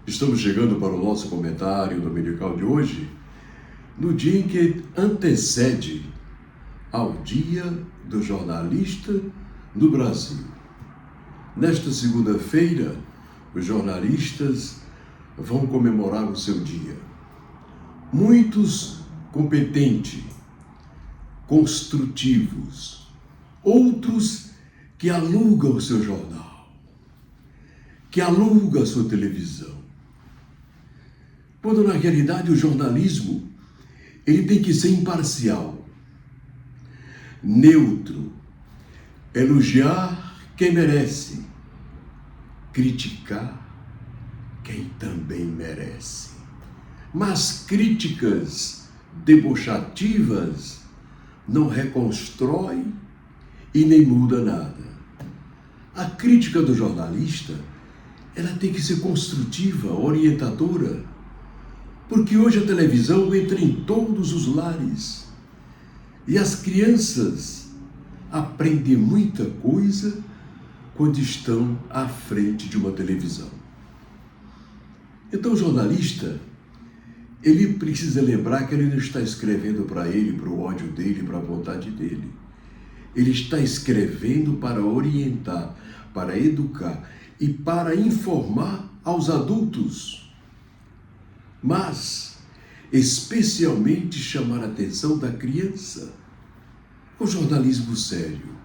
Estamos chegando para o nosso comentário dominical de hoje, no dia em que antecede ao Dia do Jornalista no Brasil. Nesta segunda-feira, os jornalistas vão comemorar o seu dia. Muitos competentes, construtivos, outros que alugam o seu jornal, que alugam a sua televisão. Quando na realidade o jornalismo ele tem que ser imparcial, neutro, elogiar quem merece, criticar quem também merece. Mas críticas debochativas não reconstrói e nem muda nada. A crítica do jornalista, ela tem que ser construtiva, orientadora, porque hoje a televisão entra em todos os lares e as crianças aprendem muita coisa quando estão à frente de uma televisão. Então o jornalista, ele precisa lembrar que ele não está escrevendo para ele, para o ódio dele, para a vontade dele. Ele está escrevendo para orientar, para educar e para informar aos adultos. Mas, especialmente, chamar a atenção da criança. O jornalismo sério,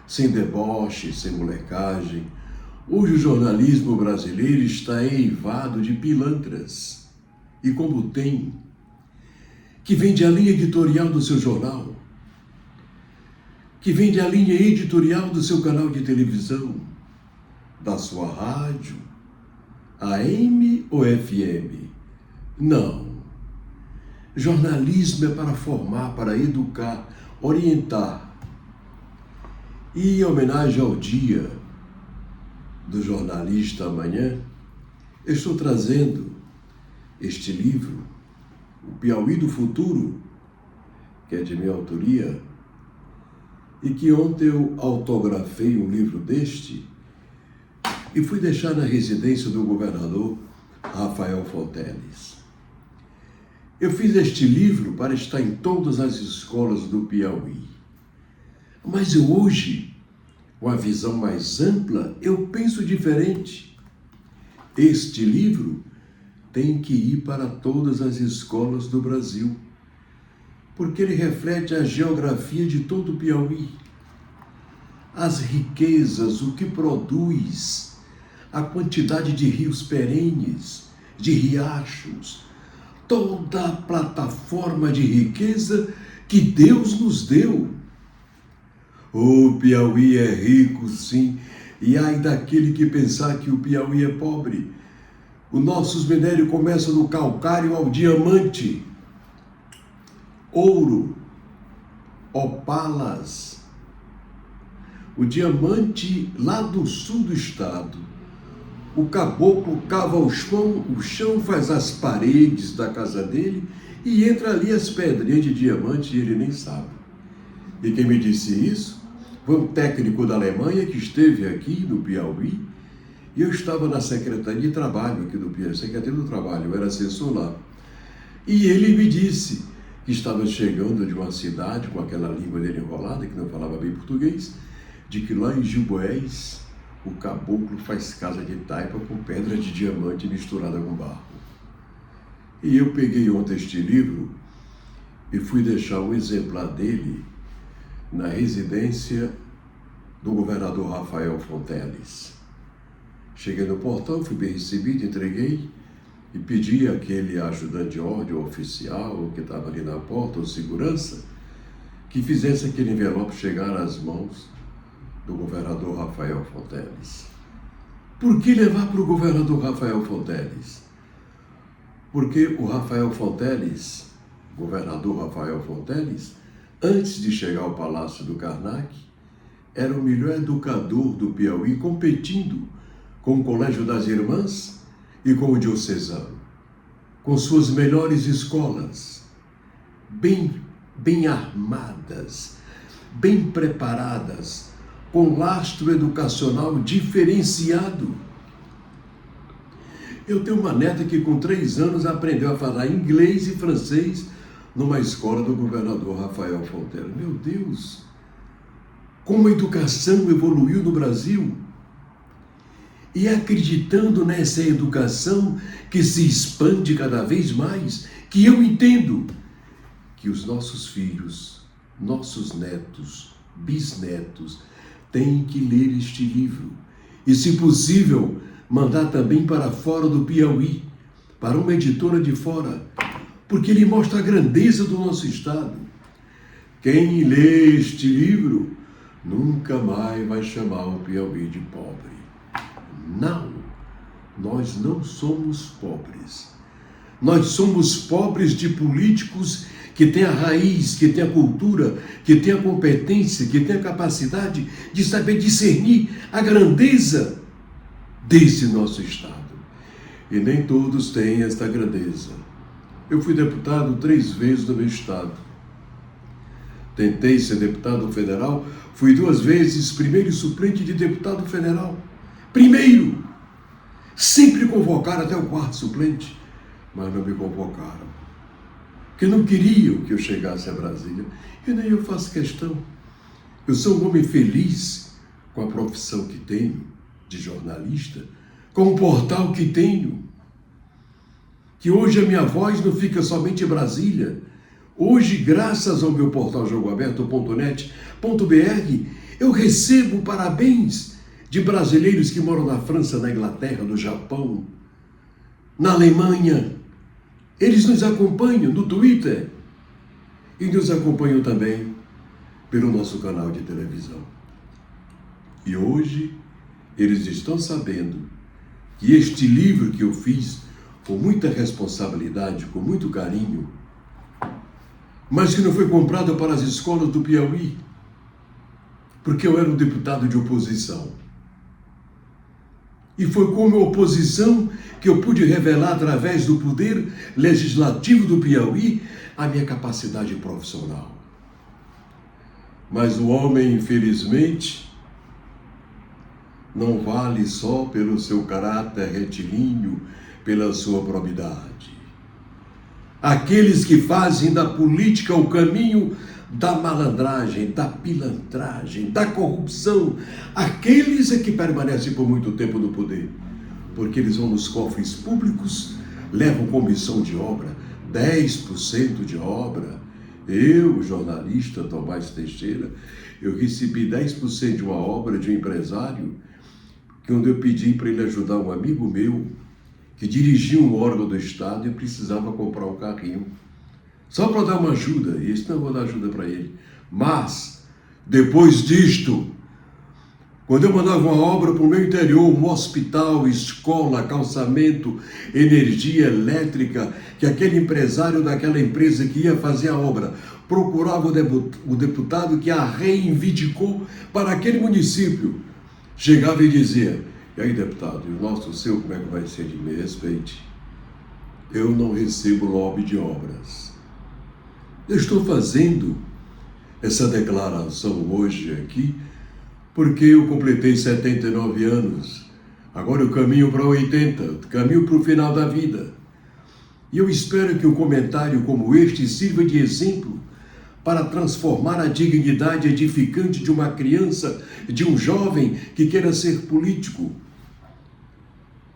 sem deboche, sem molecagem. Hoje o jornalismo brasileiro está eivado de pilantras. E como tem, que vende a linha editorial do seu jornal, que vende a linha editorial do seu canal de televisão, da sua rádio, AM ou FM. Não. Jornalismo é para formar, para educar, orientar. E em homenagem ao Dia do Jornalista amanhã, eu estou trazendo este livro, O Piauí do Futuro, que é de minha autoria, e que ontem eu autografei um livro deste e fui deixar na residência do governador Rafael Fonteles. Eu fiz este livro para estar em todas as escolas do Piauí. Mas eu hoje, com a visão mais ampla, eu penso diferente. Este livro tem que ir para todas as escolas do Brasil, porque ele reflete a geografia de todo o Piauí, as riquezas, o que produz, a quantidade de rios perenes, de riachos, toda a plataforma de riqueza que Deus nos deu. O Piauí é rico, sim, e ai daquele que pensar que o Piauí é pobre. Os nossos minérios começam do calcário ao diamante, ouro, opalas. O diamante lá do sul do estado. O caboclo cava o chão, faz as paredes da casa dele e entra ali as pedrinhas de diamante e ele nem sabe. E quem me disse isso foi um técnico da Alemanha que esteve aqui no Piauí e eu estava na Secretaria de Trabalho aqui do Piauí, Secretaria do Trabalho, eu era assessor lá. E ele me disse que estava chegando de uma cidade com aquela língua dele enrolada, que não falava bem português, de que lá em Gilboés o caboclo faz casa de taipa com pedra de diamante misturada com barro. E eu peguei ontem este livro e fui deixar um exemplar dele na residência do governador Rafael Fonteles. Cheguei no portão, fui bem recebido, entreguei e pedi àquele ajudante de ordem, oficial que estava ali na porta, ou segurança, que fizesse aquele envelope chegar às mãos do governador Rafael Fonteles. Por que levar para o governador Rafael Fonteles? Porque o Rafael Fonteles, governador Rafael Fonteles, antes de chegar ao Palácio do Karnak, era o melhor educador do Piauí, competindo com o Colégio das Irmãs e com o Diocesano, com suas melhores escolas, bem armadas, bem preparadas, com lastro educacional diferenciado. Eu tenho uma neta que com 3 anos aprendeu a falar inglês e francês numa escola do governador Rafael Fonteira. Meu Deus! Como a educação evoluiu no Brasil. E acreditando nessa educação que se expande cada vez mais, que eu entendo que os nossos filhos, nossos netos, bisnetos, têm que ler este livro. E, se possível, mandar também para fora do Piauí, para uma editora de fora, porque ele mostra a grandeza do nosso estado. Quem lê este livro nunca mais vai chamar o Piauí de pobre. Não, nós não somos pobres. Nós somos pobres de políticos que têm a raiz, que têm a cultura, que têm a competência, que têm a capacidade de saber discernir a grandeza desse nosso estado. E nem todos têm esta grandeza. Eu fui deputado 3 vezes no meu estado. Tentei ser deputado federal, fui 2 vezes primeiro suplente de deputado federal. Primeiro! Sempre convocaram até o 4º suplente, mas não me convocaram. Porque não queriam que eu chegasse a Brasília. E nem eu faço questão. Eu sou um homem feliz com a profissão que tenho, de jornalista, com o portal que tenho. Que hoje a minha voz não fica somente em Brasília. Hoje, graças ao meu portal jogoaberto.net.br, eu recebo parabéns de brasileiros que moram na França, na Inglaterra, no Japão, na Alemanha. Eles nos acompanham no Twitter e nos acompanham também pelo nosso canal de televisão. E hoje eles estão sabendo que este livro que eu fiz com muita responsabilidade, com muito carinho, mas que não foi comprado para as escolas do Piauí, porque eu era um deputado de oposição. E foi como oposição que eu pude revelar, através do poder legislativo do Piauí, a minha capacidade profissional. Mas o homem, infelizmente, não vale só pelo seu caráter retilíneo, pela sua probidade. Aqueles que fazem da política o caminho da malandragem, da pilantragem, da corrupção, aqueles é que permanecem por muito tempo no poder, porque eles vão nos cofres públicos, levam comissão de obra, 10% de obra. Eu, jornalista Tomás Teixeira, eu recebi 10% de uma obra de um empresário, que onde eu pedi para ele ajudar um amigo meu, que dirigia um órgão do Estado e precisava comprar um carrinho. Só para dar uma ajuda, e isso não vou dar ajuda para ele. Mas, depois disto, quando eu mandava uma obra para o meu interior, um hospital, escola, calçamento, energia elétrica, que aquele empresário daquela empresa que ia fazer a obra procurava o deputado que a reivindicou para aquele município, chegava e dizia: e aí, deputado, e o nosso seu, como é que vai ser? De me respeite. Eu não recebo lobby de obras. Eu estou fazendo essa declaração hoje aqui porque eu completei 79 anos. Agora eu caminho para 80, caminho para o final da vida. E eu espero que um comentário como este sirva de exemplo para transformar a dignidade edificante de uma criança, de um jovem que queira ser político.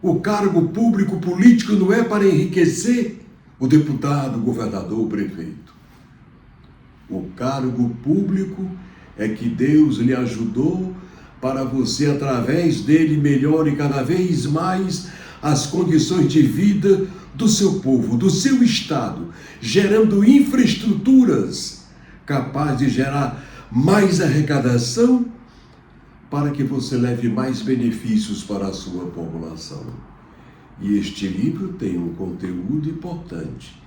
O cargo público político não é para enriquecer o deputado, o governador, o prefeito. O cargo público é que Deus lhe ajudou para você, através dele, melhore cada vez mais as condições de vida do seu povo, do seu estado, gerando infraestruturas capazes de gerar mais arrecadação para que você leve mais benefícios para a sua população. E este livro tem um conteúdo importante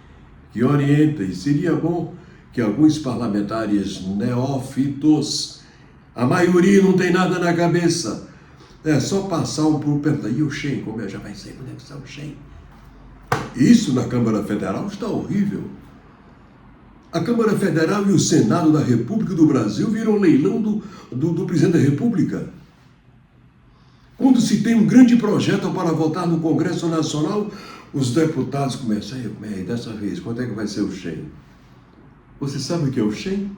que orienta, e seria bom que alguns parlamentares neófitos, a maioria não tem nada na cabeça, é só passar um por perto. E o Shen, como é, já vai ser, como é que está o Shen? Isso na Câmara Federal está horrível. A Câmara Federal e o Senado da República do Brasil viram leilão do presidente da República. Quando se tem um grande projeto para votar no Congresso Nacional, os deputados começam, dessa vez, quanto é que vai ser o Shen? Você sabe o que é o Shen?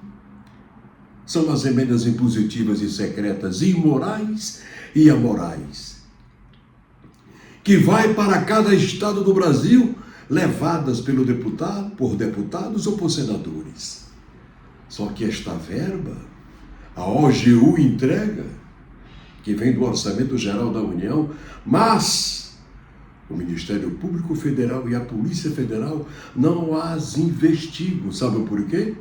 São as emendas impositivas e secretas, imorais e amorais, que vai para cada estado do Brasil, levadas por deputados ou por senadores. Só que esta verba, a OGU entrega, que vem do Orçamento Geral da União, mas o Ministério Público Federal e a Polícia Federal não as investigam. Sabe por quê?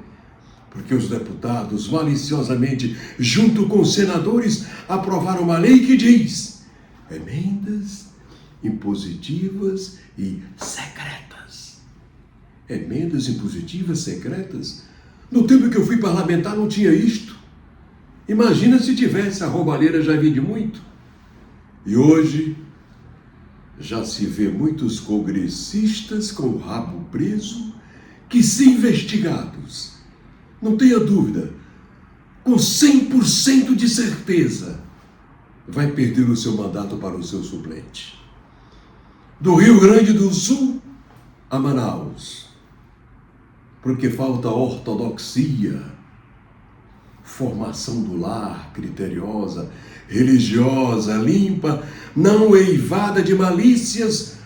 Porque os deputados, maliciosamente, junto com os senadores, aprovaram uma lei que diz emendas impositivas e secretas. Emendas impositivas secretas? No tempo que eu fui parlamentar não tinha isto. Imagina se tivesse, a roubalheira já vi de muito. E hoje já se vê muitos congressistas com o rabo preso, que se investigados, não tenha dúvida, com 100% de certeza, vai perder o seu mandato para o seu suplente. Do Rio Grande do Sul a Manaus, porque falta ortodoxia, formação do lar criteriosa, religiosa, limpa, não eivada de malícias,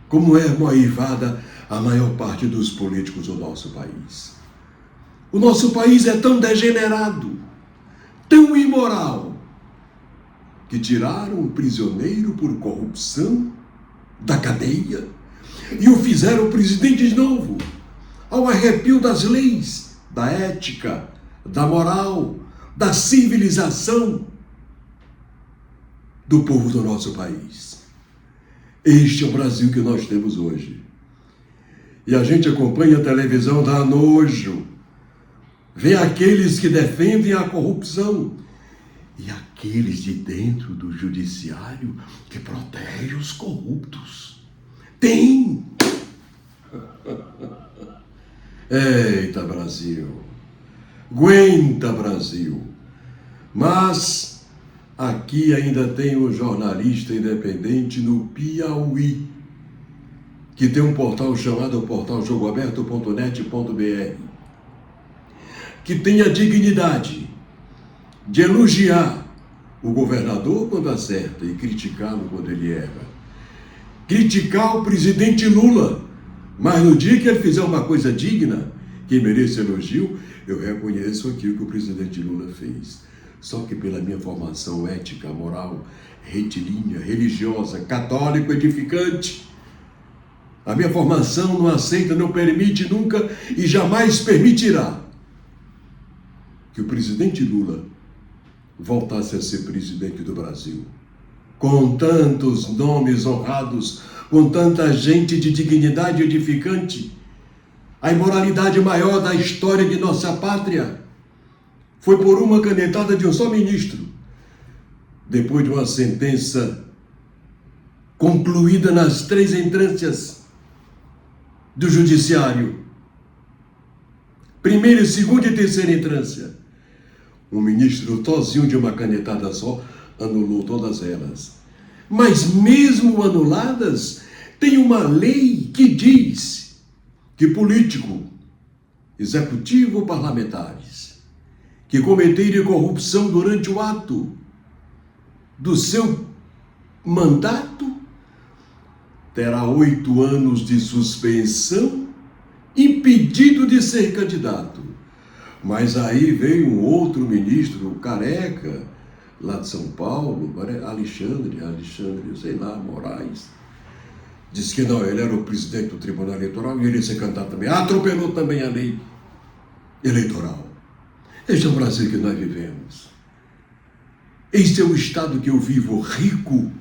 como é eivada a maior parte dos políticos do nosso país. O nosso país é tão degenerado, tão imoral, que tiraram um prisioneiro por corrupção da cadeia e o fizeram presidente de novo, ao arrepio das leis, da ética, da moral, da civilização do povo do nosso país. Este é o Brasil que nós temos hoje. E a gente acompanha a televisão, dá nojo, vê aqueles que defendem a corrupção e aqueles de dentro do judiciário que protegem os corruptos. Tem! Eita, Brasil! Aguenta, Brasil! Mas aqui ainda tem um jornalista independente no Piauí, que tem um portal chamado portal jogoaberto.net.br, que tem a dignidade de elogiar o governador quando acerta e criticá-lo quando ele erra. Criticar o presidente Lula, mas no dia que ele fizer uma coisa digna, que mereça elogio, eu reconheço aquilo que o presidente Lula fez. Só que pela minha formação ética, moral, retilínea, religiosa, católico, edificante, a minha formação não aceita, não permite nunca e jamais permitirá que o presidente Lula voltasse a ser presidente do Brasil. Com tantos nomes honrados, com tanta gente de dignidade edificante, a imoralidade maior da história de nossa pátria foi por uma canetada de um só ministro, depois de uma sentença concluída nas 3 instâncias do judiciário, primeira, segunda e terceira instância. O ministro, sozinho de uma canetada só, anulou todas elas. Mas mesmo anuladas, tem uma lei que diz que político, executivo ou parlamentares que cometerem corrupção durante o ato do seu mandato terá 8 anos de suspensão, impedido de ser candidato. Mas aí veio um outro ministro, careca, lá de São Paulo, Alexandre, sei lá, Moraes, disse que não, ele era o presidente do Tribunal Eleitoral e ele ia ser candidato também. Atropelou também a lei eleitoral. Este é o Brasil que nós vivemos. Este é o estado que eu vivo, rico,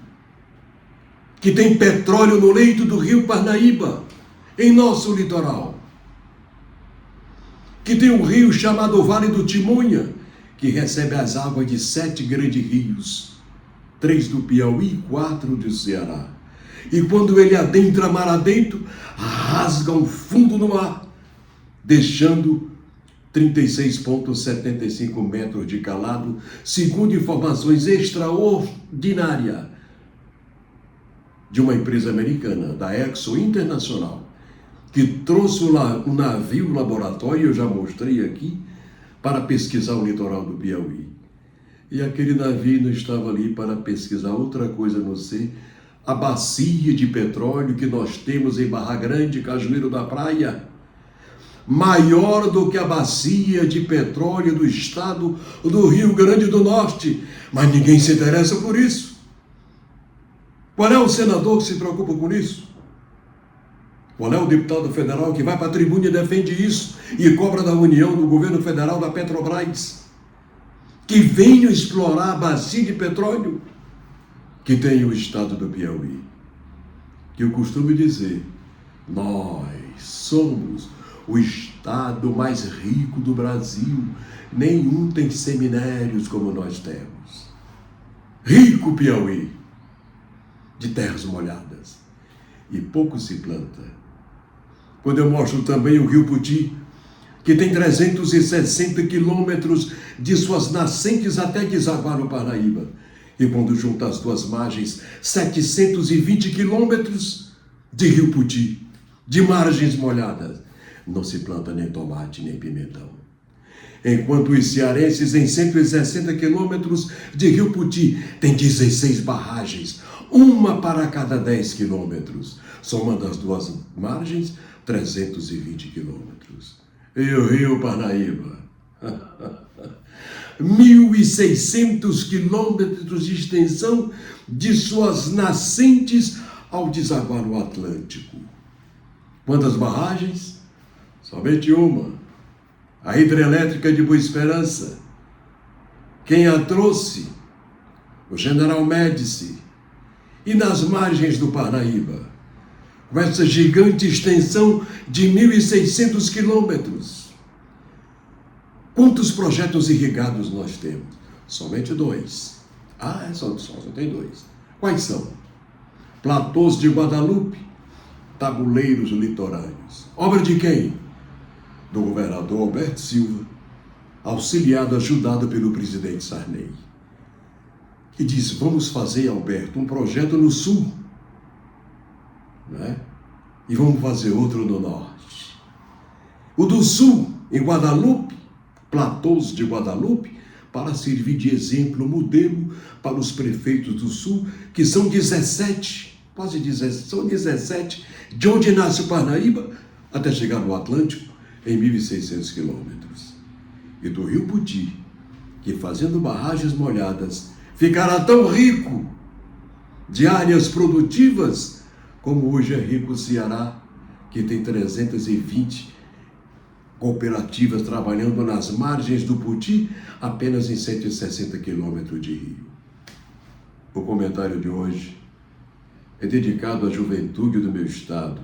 que tem petróleo no leito do rio Parnaíba, em nosso litoral, que tem um rio chamado Vale do Timonha, que recebe as águas de 7 grandes rios, 3 do Piauí e 4 do Ceará. E quando ele adentra mar adentro, rasga um fundo no mar, deixando 36,75 metros de calado, segundo informações extraordinárias de uma empresa americana, da Exxon Internacional, que trouxe um navio laboratório, eu já mostrei aqui, para pesquisar o litoral do Piauí. E aquele navio não estava ali para pesquisar outra coisa a não ser a bacia de petróleo que nós temos em Barra Grande, Cajueiro da Praia, maior do que a bacia de petróleo do estado do Rio Grande do Norte. Mas ninguém se interessa por isso. Qual é o senador que se preocupa com isso? Qual é o deputado federal que vai para a tribuna e defende isso e cobra da União, do governo federal, da Petrobras, que venham explorar a bacia de petróleo que tem o estado do Piauí? Que eu costumo dizer, nós somos o estado mais rico do Brasil. Nenhum tem cemitérios como nós temos. Rico Piauí, de terras molhadas. E pouco se planta. Quando eu mostro também o Rio Puti, que tem 360 quilômetros de suas nascentes até desaguar no Paraíba. E quando junta as duas margens, 720 quilômetros de Rio Puti, de margens molhadas. Não se planta nem tomate, nem pimentão. Enquanto os cearenses, em 160 quilômetros de Rio Puti, têm 16 barragens, uma para cada 10 quilômetros. Somando as duas margens, 320 quilômetros. E o Rio Parnaíba? 1.600 quilômetros de extensão de suas nascentes ao desaguar no Atlântico. Quantas barragens? Somente uma. A hidrelétrica de Boa Esperança. Quem a trouxe? O General Médici. E nas margens do Parnaíba, com essa gigante extensão de 1.600 quilômetros. Quantos projetos irrigados nós temos? Somente 2. Só tem 2. Quais são? Platôs de Guadalupe, tabuleiros litorâneos. Obra de quem? Do governador Alberto Silva, auxiliado, ajudado pelo presidente Sarney. E diz, vamos fazer, Alberto, um projeto no sul, né? E vamos fazer outro no norte. O do sul, em Guadalupe, Platôs de Guadalupe, para servir de exemplo, modelo para os prefeitos do sul, que são 17, quase 17, são 17, de onde nasce o Parnaíba, até chegar no Atlântico, em 1.600 quilômetros. E do Rio Puti, que fazendo barragens molhadas, ficará tão rico de áreas produtivas, como hoje é rico o Ceará, que tem 320 cooperativas trabalhando nas margens do Puti, apenas em 160 quilômetros de rio. O comentário de hoje é dedicado à juventude do meu estado,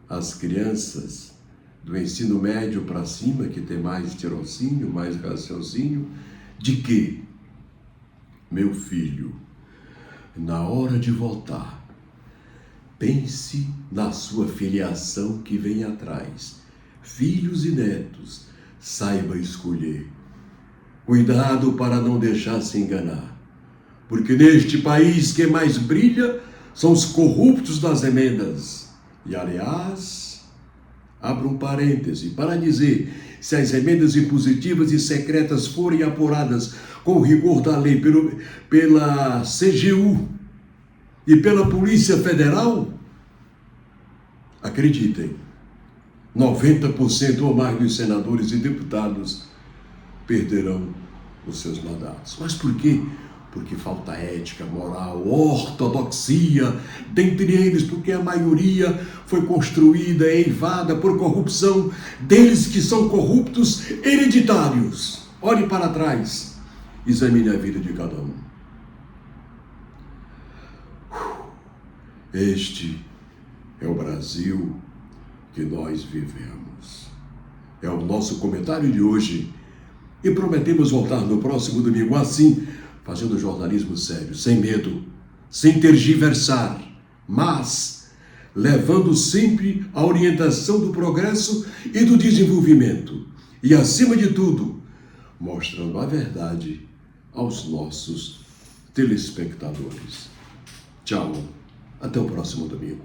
às crianças do ensino médio para cima, que tem mais tirocínio, mais raciocínio, de que, meu filho, na hora de votar, pense na sua filiação que vem atrás. Filhos e netos, saiba escolher. Cuidado para não deixar se enganar, porque neste país quem mais brilha são os corruptos das emendas. E, aliás, abro um parêntese para dizer, se as emendas impositivas e secretas forem apuradas com o rigor da lei pela CGU e pela Polícia Federal, acreditem, 90% ou mais dos senadores e deputados perderão os seus mandatos. Mas por quê? Porque falta ética, moral, ortodoxia, dentre eles porque a maioria foi construída, eivada por corrupção, deles que são corruptos hereditários. Olhe para trás, examine a vida de cada um. Este é o Brasil que nós vivemos. É o nosso comentário de hoje e prometemos voltar no próximo domingo assim, fazendo jornalismo sério, sem medo, sem tergiversar, mas levando sempre a orientação do progresso e do desenvolvimento e, acima de tudo, mostrando a verdade aos nossos telespectadores. Tchau. Até o próximo domingo.